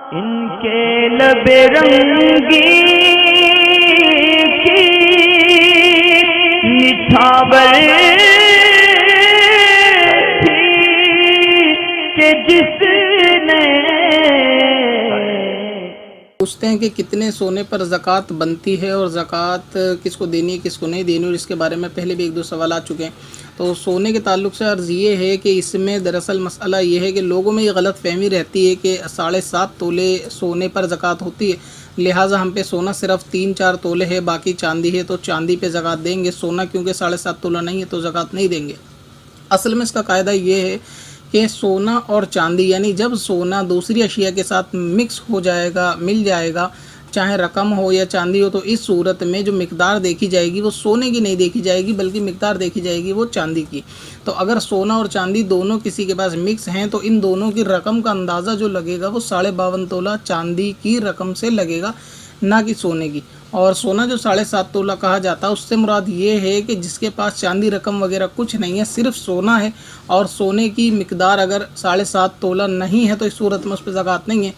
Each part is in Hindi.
इनके लबे रंगी की निछावर थी कि जिसने। पूछते हैं कि कितने सोने पर ज़कात बनती है और ज़कात किसको देनी है किसको नहीं देनी, और इसके बारे में पहले भी एक दो सवाल आ चुके हैं। तो सोने के ताल्लुक से अर्ज़ ये है कि इसमें दरअसल मसला ये है कि लोगों में ये गलत फहमी रहती है कि 7.5 तोले सोने पर ज़कात होती है, लिहाजा हम पे सोना सिर्फ 3-4 तोले है, बाकी चांदी है तो चांदी पे ज़कात देंगे, सोना क्योंकि 7.5 तोला नहीं है तो ज़कात नहीं देंगे। असल में इसका कायदा ये है कि सोना और चांदी यानी जब सोना दूसरी अशिया के साथ मिक्स हो जाएगा, मिल जाएगा, चाहे रकम हो या चांदी हो, तो इस सूरत में जो मिकदार देखी जाएगी वो सोने की नहीं देखी जाएगी बल्कि मिकदार देखी जाएगी वो चांदी की। तो अगर सोना और चांदी दोनों किसी के पास मिक्स हैं तो इन दोनों की रकम का अंदाज़ा जो लगेगा वो 52.5 तोला चांदी की रकम से लगेगा, ना कि सोने की। और सोना जो 7.5 तोला कहा जाता है उससे मुराद ये है कि जिसके पास चांदी रकम वगैरह कुछ नहीं है, सिर्फ सोना है और सोने की मिकदार अगर 7.5 तोला नहीं है तो इस सूरत में उस पर ज़कात नहीं है।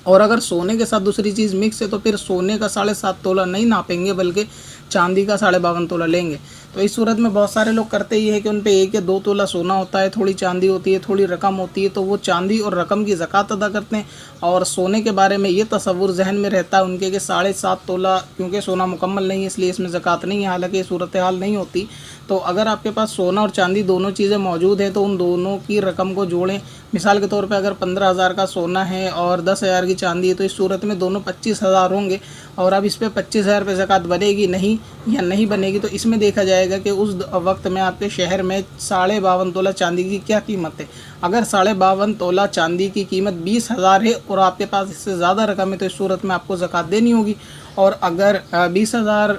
और अगर सोने के साथ दूसरी चीज़ मिक्स है तो फिर सोने का 7.5 तोला नहीं नापेंगे बल्कि चांदी का 52.5 तोला लेंगे। तो इस सूरत में बहुत सारे लोग करते ही है कि उन पे 1 या 2 तोला सोना होता है, थोड़ी चांदी होती है, थोड़ी रकम होती है, तो वो चांदी और रकम की ज़कात अदा करते हैं। और सोने के बारे में ये तसव्वुर जहन में रहता है उनके कि 7.5 तोला, क्योंकि सोना मुकम्मल नहीं है इसलिए इसमें ज़कात नहीं है, हालांकि सूरत हाल नहीं होती। तो अगर आपके पास सोना और चांदी दोनों चीज़ें मौजूद हैं तो उन दोनों की रकम को जोड़ें। मिसाल के तौर पे अगर 15,000 का सोना है और 10,000 की चांदी है तो इस सूरत में दोनों 25,000 होंगे। और अब इस पर 25,000 पे ज़कात बनेगी नहीं या नहीं बनेगी, तो इसमें देखा जाएगा कि उस वक्त में आपके शहर में 52.5 तोला चांदी की क्या कीमत है। अगर 52.5 तोला चांदी की कीमत 20,000 है और आपके पास इससे ज़्यादा रकम है तो इस सूरत में आपको ज़कात देनी होगी। और अगर 20,000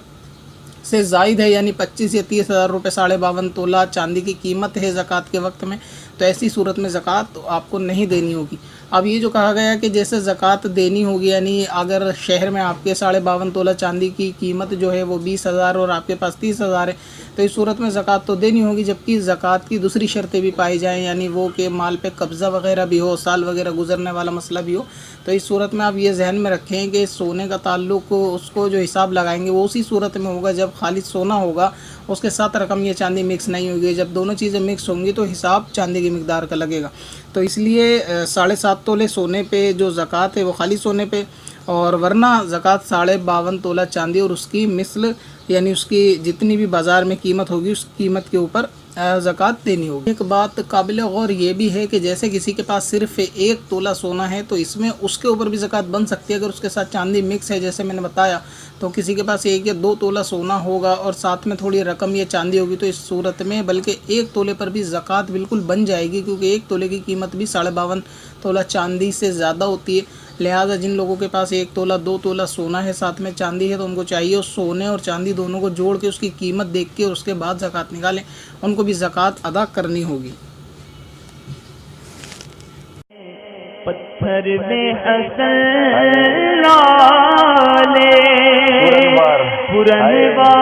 से ज़ायद है यानी 25 या 30,000 रुपये 52.5 तोला चांदी की कीमत है ज़कात के वक्त में, तो ऐसी सूरत में ज़कात तो आपको नहीं देनी होगी। अब ये जो कहा गया कि जैसे ज़कात देनी होगी, यानी अगर शहर में आपके 52.5 तोला चांदी की कीमत जो है वो 20,000 और आपके पास 30,000 है, तो इस सूरत में ज़कात तो देनी होगी। जबकि ज़कात की दूसरी शर्तें भी पाई जाएँ, यानी वो कि माल पे कब्ज़ा वगैरह भी हो, साल वगैरह गुजरने वाला मसला भी हो। तो इस सूरत में आप ये जहन में रखें कि सोने का ताल्लुक़ उसको जो हिसाब लगाएंगे वो उसी सूरत में होगा जब खाली सोना होगा, उसके साथ रकम या चांदी मिक्स नहीं होगी। जब दोनों चीज़ें मिक्स होंगी तो हिसाब चांदी की मिकदार का लगेगा। तो इसलिए 7.5 तोले सोने पे जो ज़कात है वो खाली सोने पे, और वरना ज़कात 52.5 तोला चांदी और उसकी मिसल यानी उसकी जितनी भी बाज़ार में कीमत होगी उस कीमत के ऊपर ज़कात देनी होगी। एक बात काबिल गौर ये भी है कि जैसे किसी के पास सिर्फ 1 तोला सोना है तो इसमें उसके ऊपर भी ज़कात बन सकती है अगर उसके साथ चांदी मिक्स है, जैसे मैंने बताया। तो किसी के पास 1 या 2 तोला सोना होगा और साथ में थोड़ी रकम या चांदी होगी तो इस सूरत में बल्कि 1 तोले पर भी ज़कात बिल्कुल बन जाएगी, क्योंकि 1 तोले की कीमत भी 52.5 तोला चांदी से ज़्यादा होती है। लिहाजा जिन लोगों के पास 1 तोला 2 तोला सोना है साथ में चांदी है तो उनको चाहिए उस सोने और चांदी दोनों को जोड़ के उसकी कीमत देख के और उसके बाद ज़कात निकालें, उनको भी ज़कात अदा करनी होगी। पत्थर में हसन लाले पुरनवार